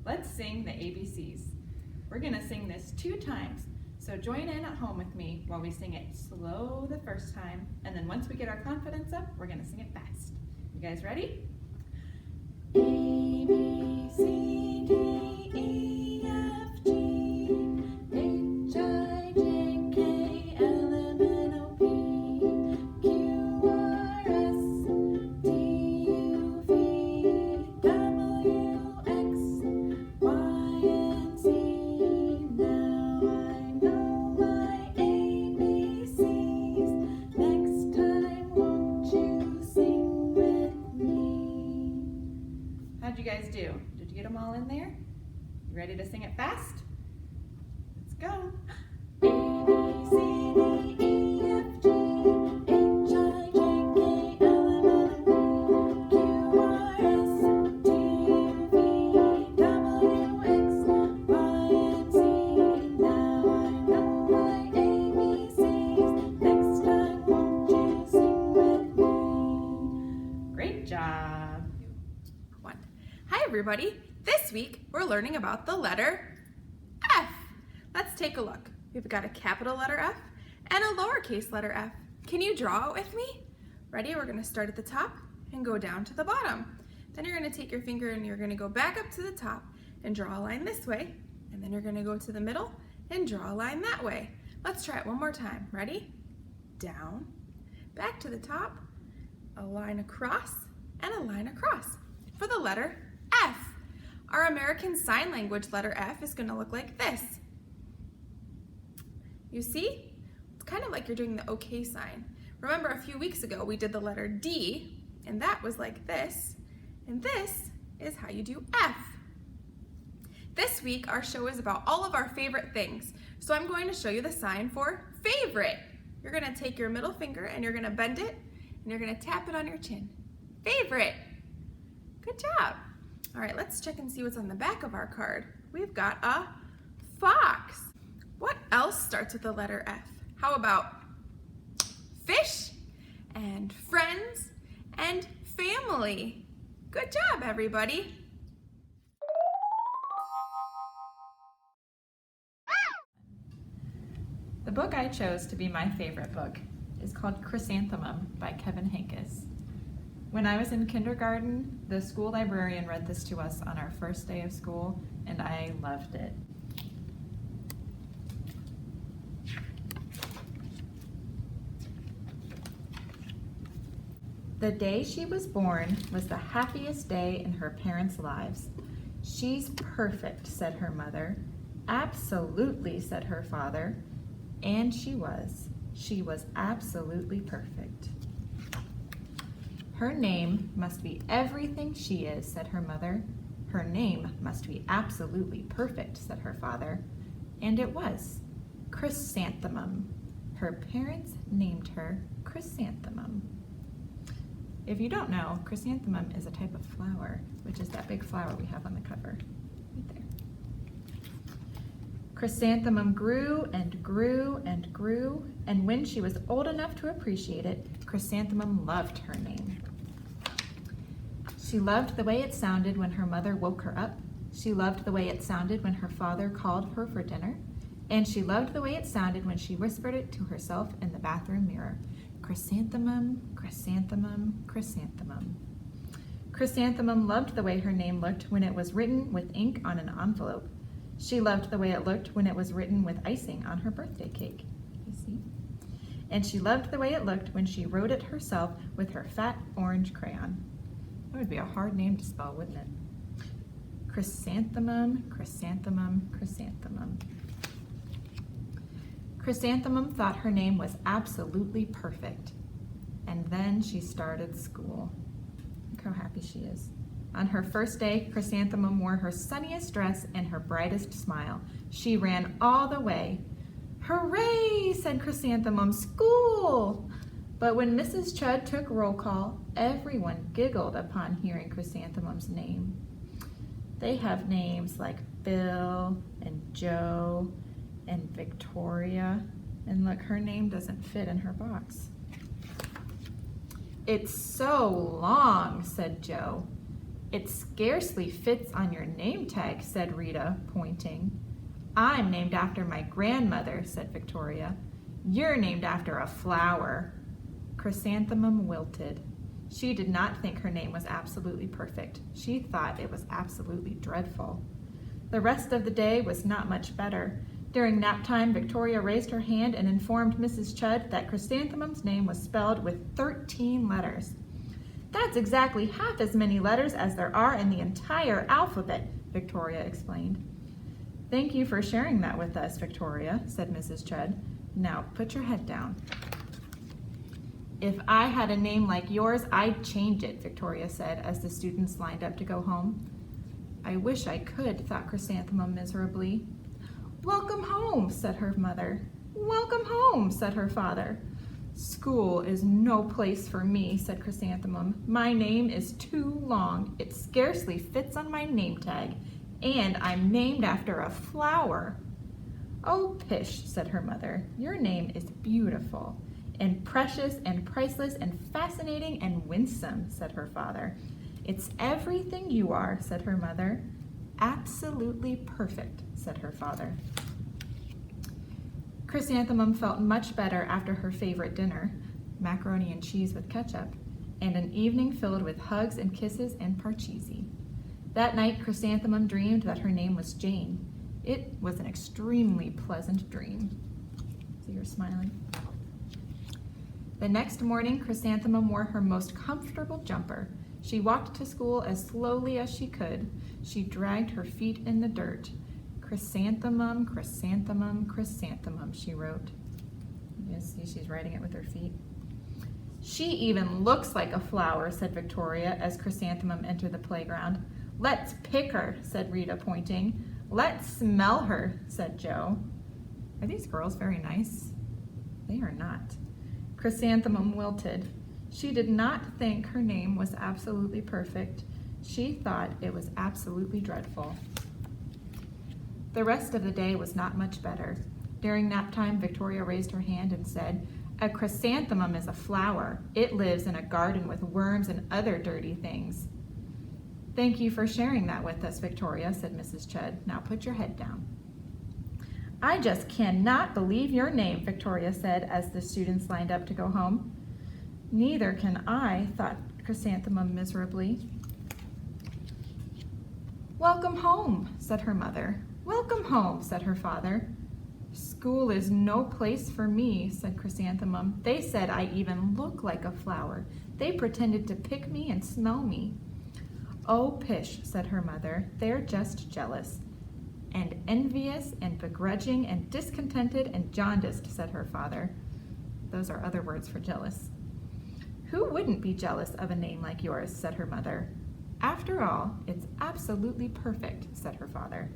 let's sing the ABCs. We're gonna sing this 2 times, so join in at home with me while we sing it slow the first time, and then once we get our confidence up, we're gonna sing it fast. You guys ready? A, B, C, D, E, F, G, H, I, J, K, L, M, N, O, P, Q, R, S, T, U, V, W, X, Y, and Z. Now I know my ABCs. Next time, won't you sing with me? How'd you guys do? Did you get them all in there? You ready to sing it fast? Let's go. A, B, C, D, E, F, G, H, I, J, K, L, M, N, O, P, Q, R, S, T, U, V, W, X, Y, and Z. Now I know my ABCs. Next time, won't you sing with me? Great job. Hi everybody! This week we're learning about the letter F. Let's take a look. We've got a capital letter F and a lowercase letter f. Can you draw it with me? Ready? We're going to start at the top and go down to the bottom. Then you're going to take your finger and you're going to go back up to the top and draw a line this way. And then you're going to go to the middle and draw a line that way. Let's try it one more time. Ready? Down, back to the top, a line across, and a line across. For the letter F. Our American Sign Language letter F is going to look like this. You see? It's kind of like you're doing the OK sign. Remember a few weeks ago we did the letter D, and that was like this, and this is how you do F. This week our show is about all of our favorite things, so I'm going to show you the sign for favorite. You're going to take your middle finger and you're going to bend it, and you're going to tap it on your chin. Favorite. Good job. All right, let's check and see what's on the back of our card. We've got a fox. What else starts with the letter F? How about fish and friends and family? Good job, everybody. The book I chose to be my favorite book is called Chrysanthemum by Kevin Henkes. When I was in kindergarten, the school librarian read this to us on our first day of school, and I loved it. The day she was born was the happiest day in her parents' lives. She's perfect, said her mother. Absolutely, said her father. And she was. She was absolutely perfect. Her name must be everything she is, said her mother. Her name must be absolutely perfect, said her father. And it was. Chrysanthemum. Her parents named her Chrysanthemum. If you don't know, chrysanthemum is a type of flower, which is that big flower we have on the cover, right there. Chrysanthemum grew and grew and grew, and when she was old enough to appreciate it, Chrysanthemum loved her name. She loved the way it sounded when her mother woke her up. She loved the way it sounded when her father called her for dinner. And she loved the way it sounded when she whispered it to herself in the bathroom mirror. Chrysanthemum, chrysanthemum, chrysanthemum. Chrysanthemum loved the way her name looked when it was written with ink on an envelope. She loved the way it looked when it was written with icing on her birthday cake. You see? And she loved the way it looked when she wrote it herself with her fat orange crayon. That would be a hard name to spell, wouldn't it? Chrysanthemum, chrysanthemum, chrysanthemum. Chrysanthemum thought her name was absolutely perfect. And then she started school. Look how happy she is. On her first day, Chrysanthemum wore her sunniest dress and her brightest smile. She ran all the way. Hooray, said Chrysanthemum, school! But when Mrs. Chud took roll call, everyone giggled upon hearing Chrysanthemum's name. They have names like Bill and Joe and Victoria, and look, her name doesn't fit in her box. It's so long, said Joe. It scarcely fits on your name tag, said Rita, pointing. I'm named after my grandmother, said Victoria. You're named after a flower. Chrysanthemum wilted. She did not think her name was absolutely perfect. She thought it was absolutely dreadful. The rest of the day was not much better. During nap time, Victoria raised her hand and informed Mrs. Chudd that Chrysanthemum's name was spelled with 13 letters. That's exactly half as many letters as there are in the entire alphabet, Victoria explained. Thank you for sharing that with us, Victoria, said Mrs. Chudd. Now put your head down. If I had a name like yours, I'd change it, Victoria said as the students lined up to go home. I wish I could, thought Chrysanthemum miserably. Welcome home, said her mother. Welcome home, said her father. School is no place for me, said Chrysanthemum. My name is too long. It scarcely fits on my name tag, and I'm named after a flower. Oh, pish, said her mother. Your name is beautiful, and precious, and priceless, and fascinating, and winsome, said her father. It's everything you are, said her mother. Absolutely perfect, said her father. Chrysanthemum felt much better after her favorite dinner, macaroni and cheese with ketchup, and an evening filled with hugs and kisses and parcheesi. That night, Chrysanthemum dreamed that her name was Jane. It was an extremely pleasant dream. See, you're smiling. The next morning, Chrysanthemum wore her most comfortable jumper. She walked to school as slowly as she could. She dragged her feet in the dirt. Chrysanthemum, chrysanthemum, chrysanthemum, she wrote. Yes, see, she's writing it with her feet. She even looks like a flower, said Victoria as Chrysanthemum entered the playground. Let's pick her, said Rita, pointing. Let's smell her, said Joe. Are these girls very nice? They are not. Chrysanthemum wilted. She did not think her name was absolutely perfect. She thought it was absolutely dreadful. The rest of the day was not much better. During nap time, Victoria raised her hand and said, A chrysanthemum is a flower. It lives in a garden with worms and other dirty things. Thank you for sharing that with us, Victoria, said Mrs. Chudd. Now put your head down. I just cannot believe your name, Victoria said as the students lined up to go home. Neither can I, thought Chrysanthemum miserably. Welcome home, said her mother. Welcome home, said her father. School is no place for me, said Chrysanthemum. They said I even look like a flower. They pretended to pick me and smell me. Oh, pish, said her mother. They're just jealous. And envious and begrudging and discontented and jaundiced, said her father. Those are other words for jealous. Who wouldn't be jealous of a name like yours, said her mother. After all, it's absolutely perfect, said her father.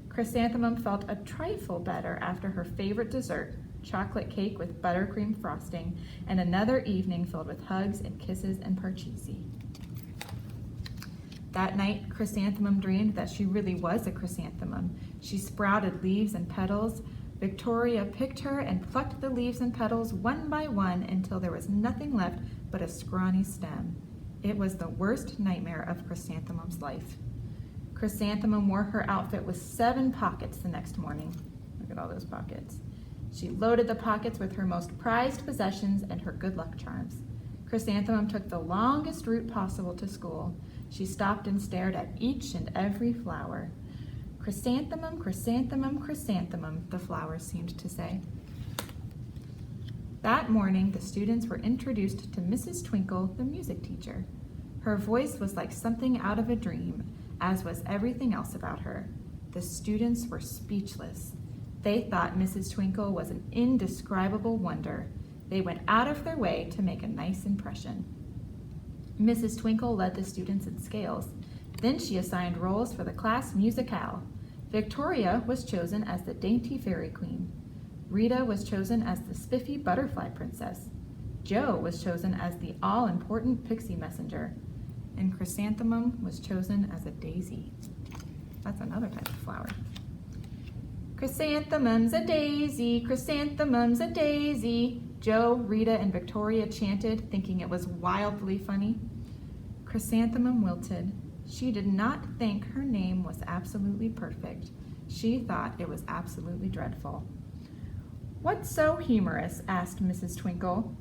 Chrysanthemum felt a trifle better after her favorite dessert, chocolate cake with buttercream frosting, and another evening filled with hugs and kisses and parcheesi. That night, Chrysanthemum dreamed that she really was a chrysanthemum. She sprouted leaves and petals. Victoria picked her and plucked the leaves and petals one by one until there was nothing left but a scrawny stem. It was the worst nightmare of Chrysanthemum's life. Chrysanthemum wore her outfit with 7 pockets the next morning. Look at all those pockets. She loaded the pockets with her most prized possessions and her good luck charms. Chrysanthemum took the longest route possible to school. She stopped and stared at each and every flower. Chrysanthemum, chrysanthemum, chrysanthemum, the flowers seemed to say. That morning, the students were introduced to Mrs. Twinkle, the music teacher. Her voice was like something out of a dream, as was everything else about her. The students were speechless. They thought Mrs. Twinkle was an indescribable wonder. They went out of their way to make a nice impression. Mrs. Twinkle led the students in scales. Then she assigned roles for the class musicale. Victoria was chosen as the dainty fairy queen. Rita was chosen as the spiffy butterfly princess. Joe was chosen as the all-important pixie messenger. And Chrysanthemum was chosen as a daisy. That's another type of flower. Chrysanthemum's a daisy, chrysanthemum's a daisy. Joe, Rita, and Victoria chanted, thinking it was wildly funny. Chrysanthemum wilted. She did not think her name was absolutely perfect. She thought it was absolutely dreadful. "What's so humorous?" asked Mrs. Twinkle.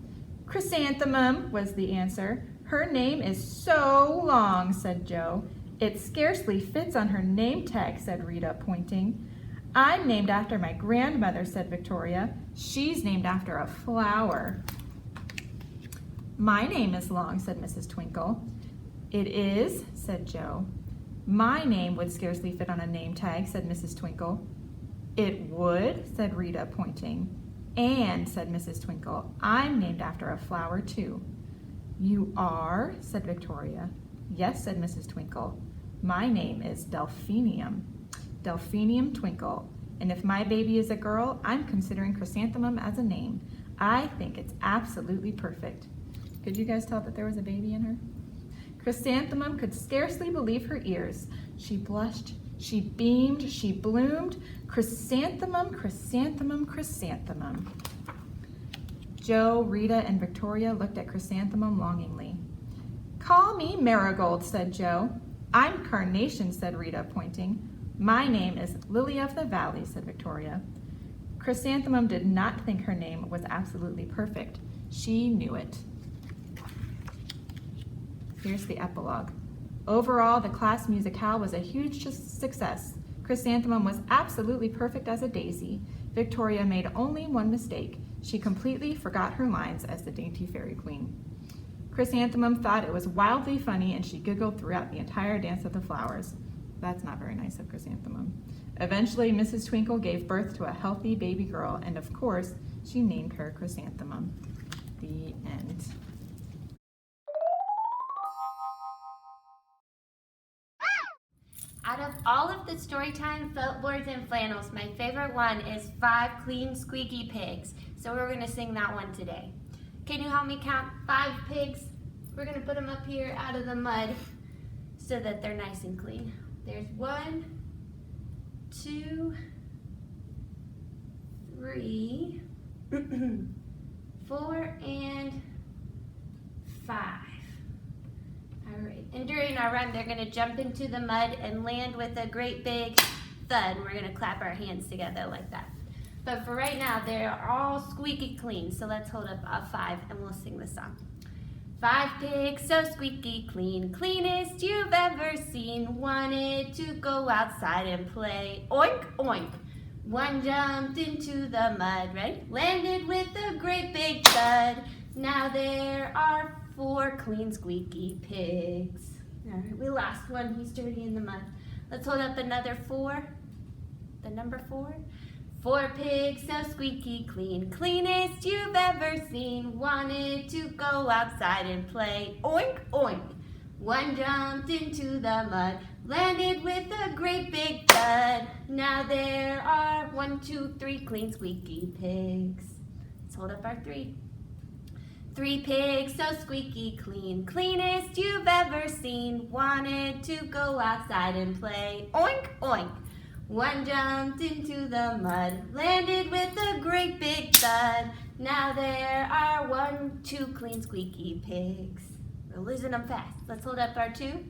"Chrysanthemum," was the answer. "Her name is so long," said Joe. "It scarcely fits on her name tag," said Rita, pointing. "I'm named after my grandmother," said Victoria. "She's named after a flower." "My name is long," said Mrs. Twinkle. "It is," said Joe. "My name would scarcely fit on a name tag," said Mrs. Twinkle. "It would," said Rita, pointing. "And," said Mrs. Twinkle, "I'm named after a flower too." "You are?" said Victoria. "Yes," said Mrs. Twinkle. "My name is Delphinium. Delphinium Twinkle. And if my baby is a girl, I'm considering Chrysanthemum as a name. I think it's absolutely perfect." Could you guys tell that there was a baby in her? Chrysanthemum could scarcely believe her ears. She blushed, she beamed, she bloomed. Chrysanthemum, chrysanthemum, chrysanthemum. Joe, Rita, and Victoria looked at Chrysanthemum longingly. "Call me Marigold," said Joe. "I'm Carnation," said Rita, pointing. "My name is Lily of the Valley," said Victoria. Chrysanthemum did not think her name was absolutely perfect. She knew it. Here's the epilogue. Overall, the class musicale was a huge success. Chrysanthemum was absolutely perfect as a daisy. Victoria made only one mistake. She completely forgot her lines as the dainty fairy queen. Chrysanthemum thought it was wildly funny, and she giggled throughout the entire dance of the flowers. That's not very nice of Chrysanthemum. Eventually, Mrs. Twinkle gave birth to a healthy baby girl, and of course, she named her Chrysanthemum. The end. Out of all of the Storytime felt boards and flannels, my favorite one is 5 Clean Squeaky Pigs. So we're going to sing that one today. Can you help me count 5 pigs? We're going to put them up here out of the mud so that they're nice and clean. There's 1, 2, 3, 4, and 5. All right, and during our run, they're gonna jump into the mud and land with a great big thud. We're gonna clap our hands together like that. But for right now, they're all squeaky clean. So let's hold up a 5 and we'll sing the song. 5 pigs so squeaky clean, cleanest you've ever seen. Wanted to go outside and play. Oink, oink. One jumped into the mud, right? Landed with a great big thud. Now there are 4 clean squeaky pigs. All right, we lost one. He's dirty in the mud. Let's hold up another 4. The number 4. 4 pigs so squeaky clean, cleanest you've ever seen. Wanted to go outside and play. Oink, oink. One jumped into the mud, landed with a great big thud. Now there are 1, 2, 3 clean squeaky pigs. Let's hold up our 3. 3 pigs so squeaky clean, cleanest you've ever seen. Wanted to go outside and play. Oink, oink. One jumped into the mud, landed with a great big thud. Now there are 1, 2 clean squeaky pigs. We're losing them fast. Let's hold up our 2.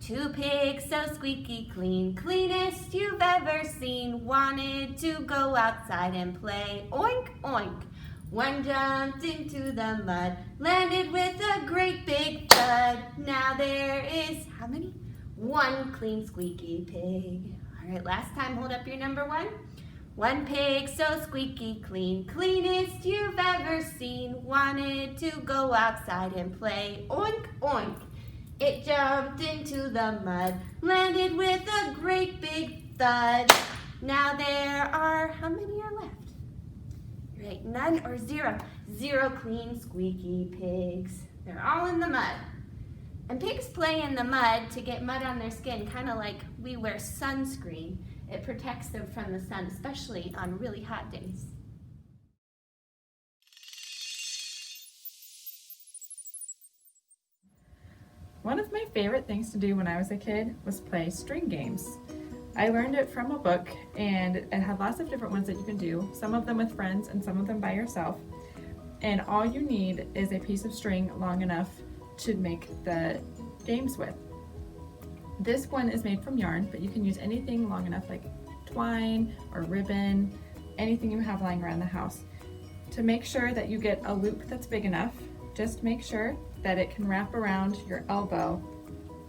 2 pigs so squeaky clean, cleanest you've ever seen. Wanted to go outside and play. Oink, oink. One jumped into the mud, landed with a great big thud. Now there is, how many? 1 clean squeaky pig. All right, last time, hold up your number 1. 1 pig so squeaky clean, cleanest you've ever seen. Wanted to go outside and play. Oink, oink. It jumped into the mud, landed with a great big thud. Now there are, how many are left? Right, none or 0. 0 clean squeaky pigs. They're all in the mud. And pigs play in the mud to get mud on their skin, kind of like we wear sunscreen. It protects them from the sun, especially on really hot days. One of my favorite things to do when I was a kid was play string games. I learned it from a book, and it had lots of different ones that you can do, some of them with friends and some of them by yourself. And all you need is a piece of string long enough to make the games with. This one is made from yarn, but you can use anything long enough like twine or ribbon, anything you have lying around the house. To make sure that you get a loop that's big enough, just make sure that it can wrap around your elbow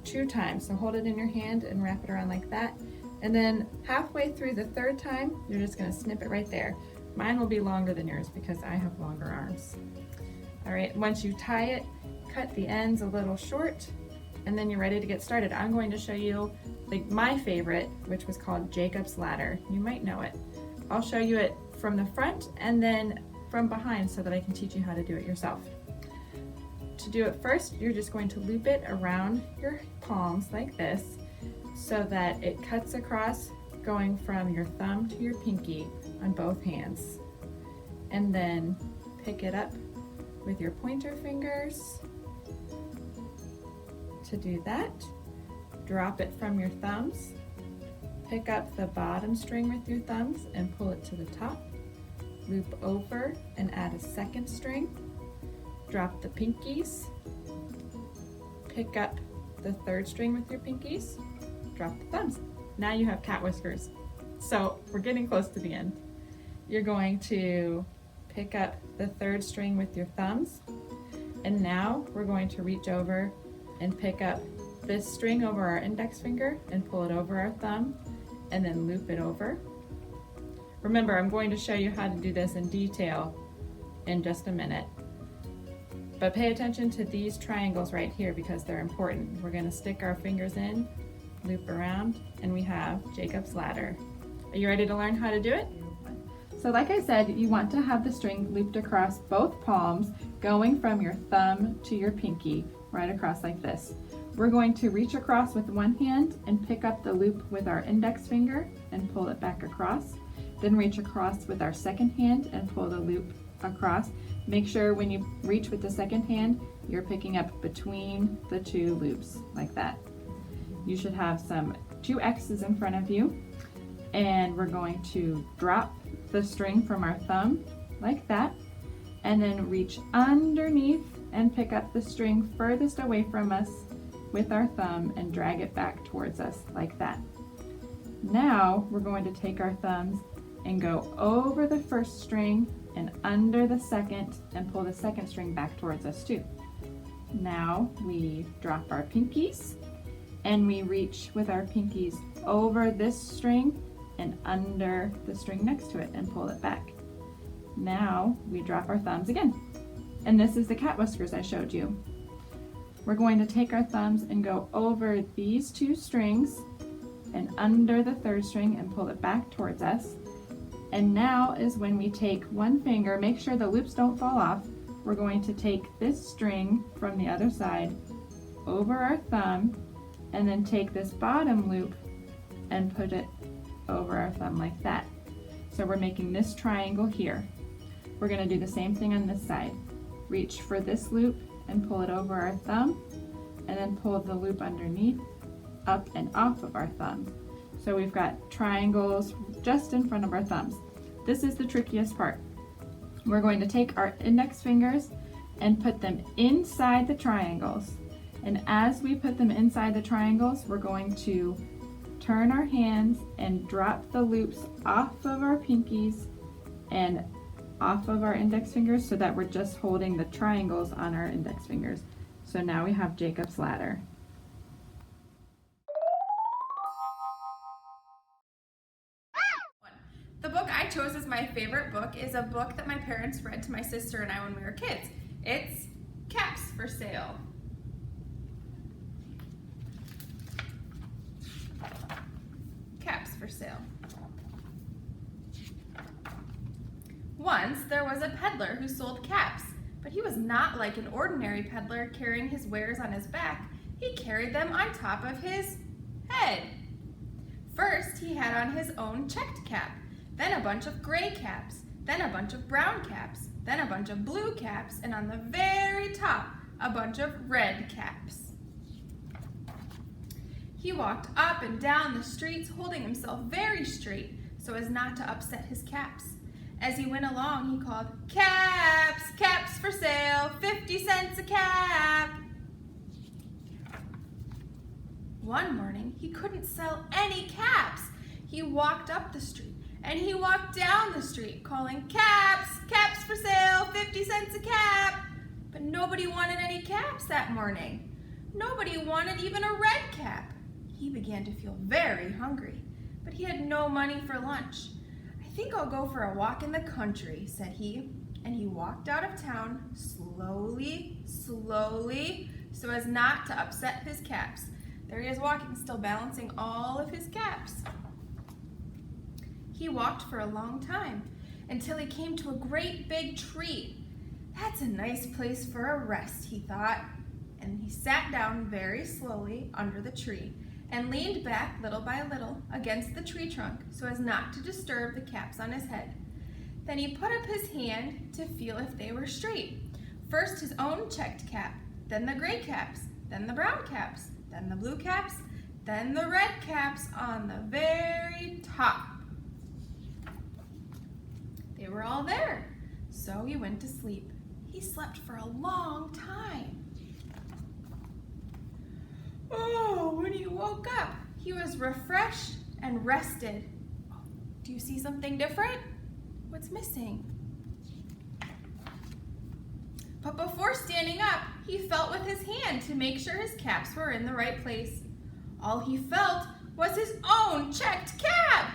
2 times. So hold it in your hand and wrap it around like that. And then halfway through the 3rd time, you're just gonna snip it right there. Mine will be longer than yours because I have longer arms. All right, once you tie it, cut the ends a little short, and then you're ready to get started. I'm going to show you like my favorite, which was called Jacob's Ladder. You might know it. I'll show you it from the front and then from behind so that I can teach you how to do it yourself. To do it first, you're just going to loop it around your palms like this so that it cuts across, going from your thumb to your pinky on both hands. And then pick it up with your pointer fingers. To do that, drop it from your thumbs, pick up the bottom string with your thumbs and pull it to the top, loop over and add a 2nd string, drop the pinkies, pick up the 3rd string with your pinkies, drop the thumbs. Now you have cat whiskers. So we're getting close to the end. You're going to pick up the 3rd string with your thumbs, and now we're going to reach over and pick up this string over our index finger and pull it over our thumb and then loop it over. Remember, I'm going to show you how to do this in detail in just a minute. But pay attention to these triangles right here because they're important. We're going to stick our fingers in, loop around, and we have Jacob's Ladder. Are you ready to learn how to do it? So like I said, you want to have the string looped across both palms, going from your thumb to your pinky, right across like this. We're going to reach across with one hand and pick up the loop with our index finger and pull it back across. Then reach across with our 2nd hand and pull the loop across. Make sure when you reach with the 2nd hand, you're picking up between the 2 loops like that. You should have 2 X's in front of you, and we're going to drop the string from our thumb like that, and then reach underneath and pick up the string furthest away from us with our thumb and drag it back towards us like that. Now we're going to take our thumbs and go over the 1st string and under the 2nd and pull the 2nd string back towards us too. Now we drop our pinkies and we reach with our pinkies over this string and under the string next to it and pull it back. Now we drop our thumbs again. And this is the cat whiskers I showed you. We're going to take our thumbs and go over these 2 strings and under the 3rd string and pull it back towards us. And now is when we take one finger, make sure the loops don't fall off. We're going to take this string from the other side over our thumb and then take this bottom loop and put it over our thumb like that. So we're making this triangle here. We're going to do the same thing on this side. Reach for this loop and pull it over our thumb, and then pull the loop underneath, up and off of our thumb. So we've got triangles just in front of our thumbs. This is the trickiest part. We're going to take our index fingers and put them inside the triangles. And as we put them inside the triangles, we're going to turn our hands and drop the loops off of our pinkies and off of our index fingers so that we're just holding the triangles on our index fingers. So now we have Jacob's Ladder. The book I chose as my favorite book is a book that my parents read to my sister and I when we were kids. It's Caps for Sale. Caps for Sale. Once there was a peddler who sold caps, but he was not like an ordinary peddler carrying his wares on his back. He carried them on top of his head. First, he had on his own checked cap, then a bunch of gray caps, then a bunch of brown caps, then a bunch of blue caps, and on the very top, a bunch of red caps. He walked up and down the streets holding himself very straight so as not to upset his caps. As he went along, he called, "Caps, caps for sale, 50 cents a cap." One morning, he couldn't sell any caps. He walked up the street and he walked down the street calling, "Caps, caps for sale, 50 cents a cap." But nobody wanted any caps that morning. Nobody wanted even a red cap. He began to feel very hungry, but he had no money for lunch. "I think I'll go for a walk in the country," said he, and he walked out of town slowly, slowly, so as not to upset his caps. There he is walking, still balancing all of his caps. He walked for a long time until he came to a great big tree. "That's a nice place for a rest," he thought, and he sat down very slowly under the tree and leaned back little by little against the tree trunk so as not to disturb the caps on his head. Then he put up his hand to feel if they were straight. First his own checked cap, then the gray caps, then the brown caps, then the blue caps, then the red caps on the very top. They were all there, so he went to sleep. He slept for a long time. Oh, when he woke up, he was refreshed and rested. Oh, do you see something different? What's missing? But before standing up, he felt with his hand to make sure his caps were in the right place. All he felt was his own checked cap.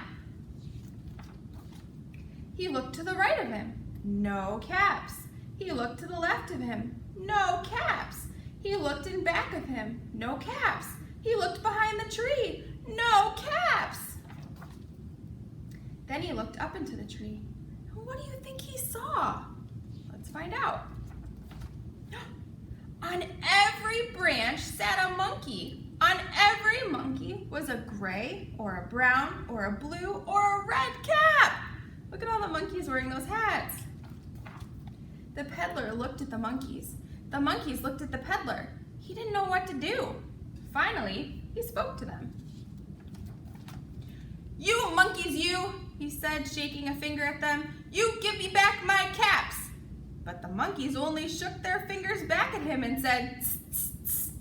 He looked to the right of him, no caps. He looked to the left of him, no caps. He looked in back of him, no caps. He looked behind the tree, no caps. Then he looked up into the tree. What do you think he saw? Let's find out. On every branch sat a monkey. On every monkey was a gray or a brown or a blue or a red cap. Look at all the monkeys wearing those hats. The peddler looked at the monkeys. The monkeys looked at the peddler. He didn't know what to do. Finally, he spoke to them. "You monkeys, you," he said, shaking a finger at them. "You give me back my caps." But the monkeys only shook their fingers back at him and said, "Tss, tss, tss."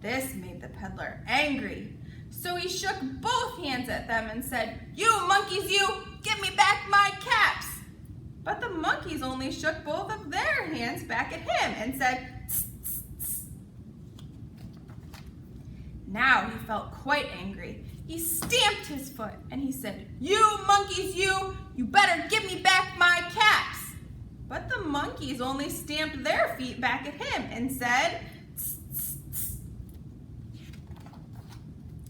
This made the peddler angry. So he shook both hands at them and said, "You monkeys, you, give me back my caps." But the monkeys only shook both of their hands back at him and said, "Tss, tss, tss." Now he felt quite angry. He stamped his foot and he said, "You monkeys, you better give me back my caps." But the monkeys only stamped their feet back at him and said, "Tss, tss, tss."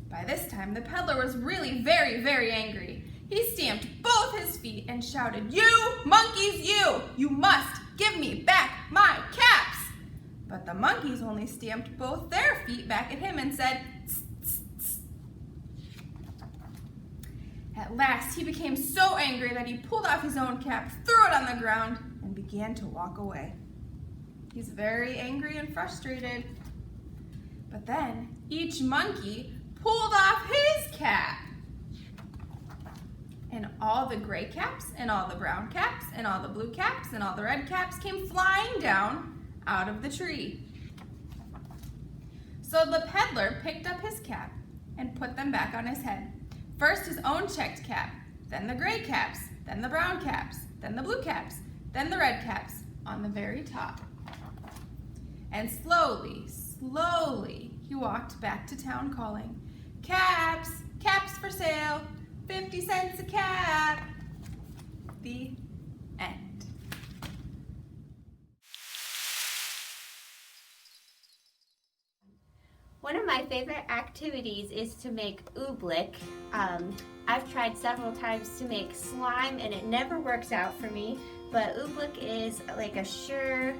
By this time, the peddler was really very, very angry. He stamped both his feet and shouted, "You monkeys, you must give me back my caps." But the monkeys only stamped both their feet back at him and said, "Tss, tss, tss." At last, he became so angry that he pulled off his own cap, threw it on the ground, and began to walk away. He's very angry and frustrated. But then, each monkey pulled off his cap. And all the gray caps, and all the brown caps, and all the blue caps, and all the red caps came flying down out of the tree. So the peddler picked up his cap and put them back on his head. First his own checked cap, then the gray caps, then the brown caps, then the blue caps, then the red caps on the very top. And slowly, slowly, he walked back to town calling, "Caps, caps for sale, 50 cents a cap." The end. One of my favorite activities is to make oobleck. I've tried several times to make slime and it never works out for me, but oobleck is like a sure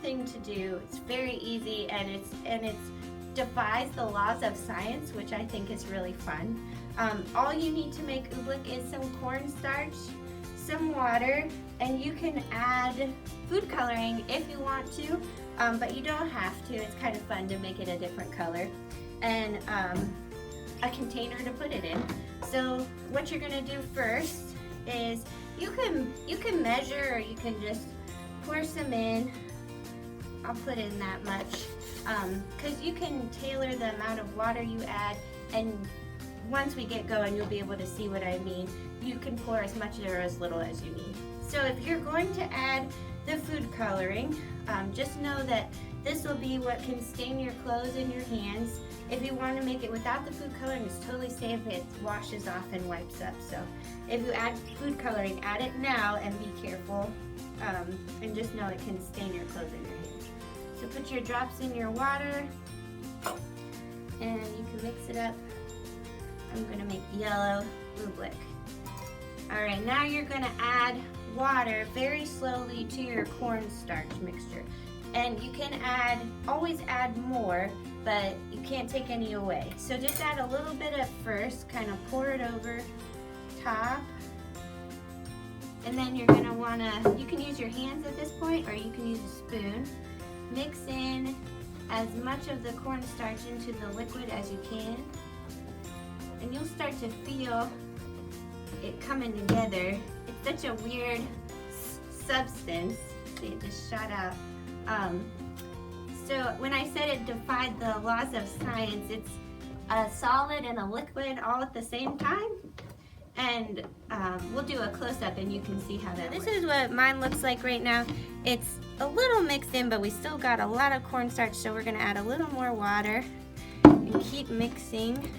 thing to do. It's very easy and it defies the laws of science, which I think is really fun. All you need to make oobleck is some cornstarch, some water, and you can add food coloring if you want to, but you don't have to. It's kind of fun to make it a different color. And a container to put it in. So what you're gonna do first is you can measure or you can just pour some in. I'll put in that much. because you can tailor the amount of water you add, and once we get going you'll be able to see what I mean. You can pour as much or as little as you need. So if you're going to add the food coloring, just know that this will be what can stain your clothes and your hands. If you want to make it without the food coloring, it's totally safe. It washes off and wipes up. So if you add food coloring, add it now and be careful. And just know it can stain your clothes and your hands. So put your drops in your water and you can mix it up. I'm going to make yellow oobleck. Alright, now you're going to add water very slowly to your cornstarch mixture. And you can always add more, but you can't take any away. So just add a little bit at first, kind of pour it over top. And then you're gonna you can use your hands at this point, or you can use a spoon. Mix in as much of the cornstarch into the liquid as you can. And you'll start to feel it coming together. It's such a weird substance. See, it just shot out. So when I said it defied the laws of science, it's a solid and a liquid all at the same time. And we'll do a close-up and you can see how that works. This is what mine looks like right now. It's a little mixed in, but we still got a lot of cornstarch, so we're gonna add a little more water and keep mixing.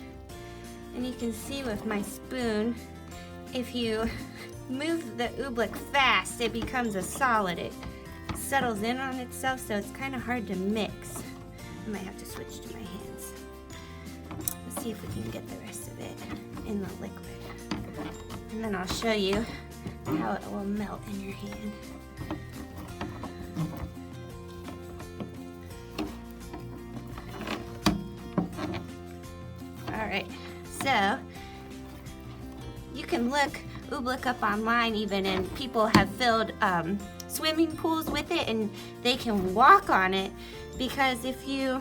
And you can see with my spoon, if you move the oobleck fast, it becomes a solid. It settles in on itself, so it's kind of hard to mix. I might have to switch to my hands. Let's see if we can get the rest of it in the liquid. And then I'll show you how it will melt in your hand. Alright, so you can look OOBLECK up online even, and people have filled swimming pools with it, and they can walk on it, because if you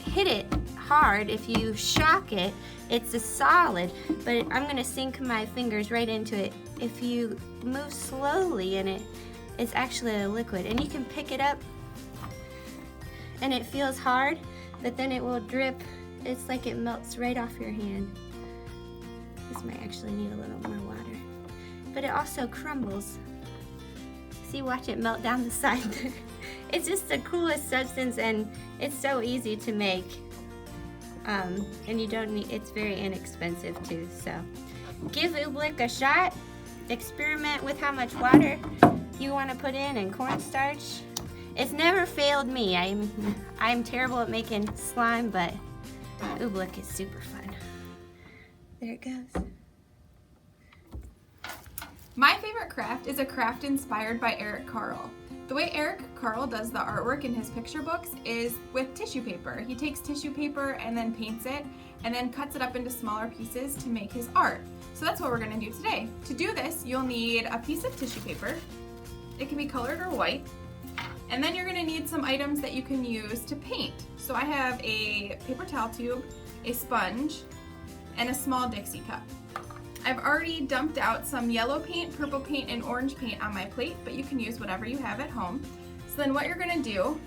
hit it hard, if you shock it, it's a solid, but I'm going to sink my fingers right into it. If you move slowly in it, it's actually a liquid, and you can pick it up and it feels hard, but then it will drip. It's like it melts right off your hand. This might actually need a little more water, but it also crumbles. See, watch it melt down the side there. It's just the coolest substance, and it's so easy to make. And you don't need, it's very inexpensive too, so give OOBLECK a shot. Experiment with how much water you want to put in and cornstarch. It's never failed me. I'm terrible at making slime, but OOBLECK is super fun. There it goes. My favorite craft is a craft inspired by Eric Carle. The way Eric Carle does the artwork in his picture books is with tissue paper. He takes tissue paper and then paints it and then cuts it up into smaller pieces to make his art. So that's what we're going to do today. To do this, you'll need a piece of tissue paper. It can be colored or white. And then you're going to need some items that you can use to paint. So I have a paper towel tube, a sponge, and a small Dixie cup. I've already dumped out some yellow paint, purple paint, and orange paint on my plate, but you can use whatever you have at home. So then what you're going to do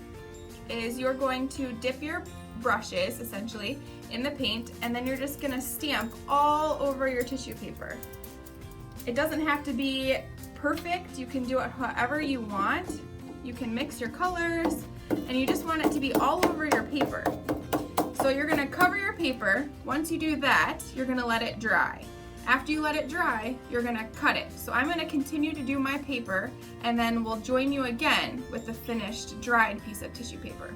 is you're going to dip your brushes, essentially, in the paint, and then you're just going to stamp all over your tissue paper. It doesn't have to be perfect. You can do it however you want. You can mix your colors, and you just want it to be all over your paper. So you're going to cover your paper. Once you do that, you're going to let it dry. After you let it dry, you're going to cut it. So I'm going to continue to do my paper, and then we'll join you again with the finished dried piece of tissue paper.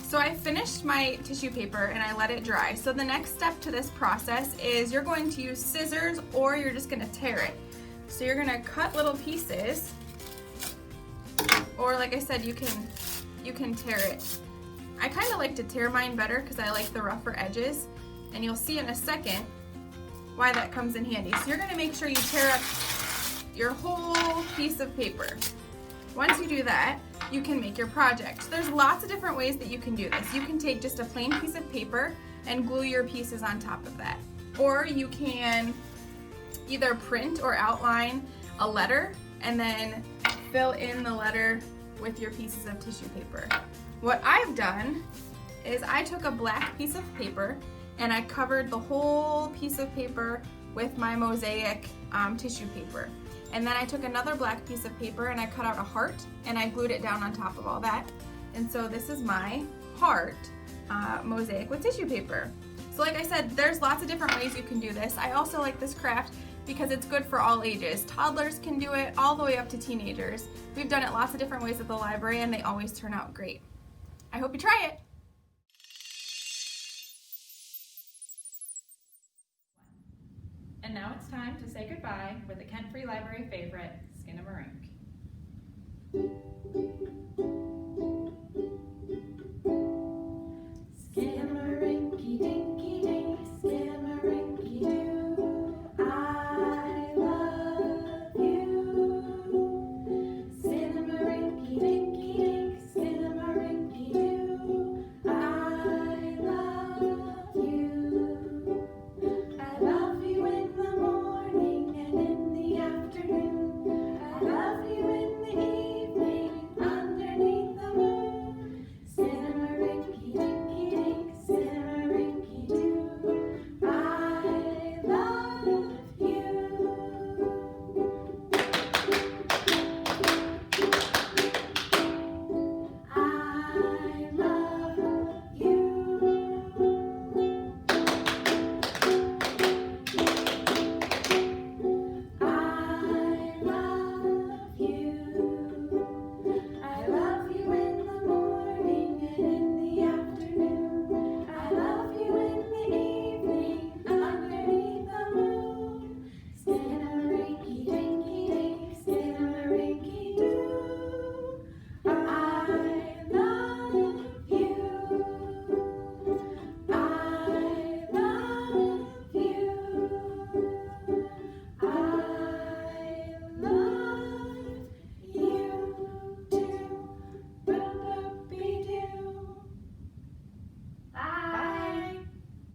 So I finished my tissue paper and I let it dry. So the next step to this process is you're going to use scissors, or you're just going to tear it. So you're going to cut little pieces, or like I said, you can tear it. I kind of like to tear mine better because I like the rougher edges, and you'll see in a second why that comes in handy. So you're going to make sure you tear up your whole piece of paper. Once you do that, you can make your project. There's lots of different ways that you can do this. You can take just a plain piece of paper and glue your pieces on top of that. Or you can either print or outline a letter and then fill in the letter with your pieces of tissue paper. What I've done is I took a black piece of paper and I covered the whole piece of paper with my mosaic tissue paper. And then I took another black piece of paper and I cut out a heart and I glued it down on top of all that. And so this is my heart mosaic with tissue paper. So like I said, there's lots of different ways you can do this. I also like this craft because it's good for all ages. Toddlers can do it all the way up to teenagers. We've done it lots of different ways at the library and they always turn out great. I hope you try it. And now it's time to say goodbye with a Kent Free Library favorite, Skinnamarink.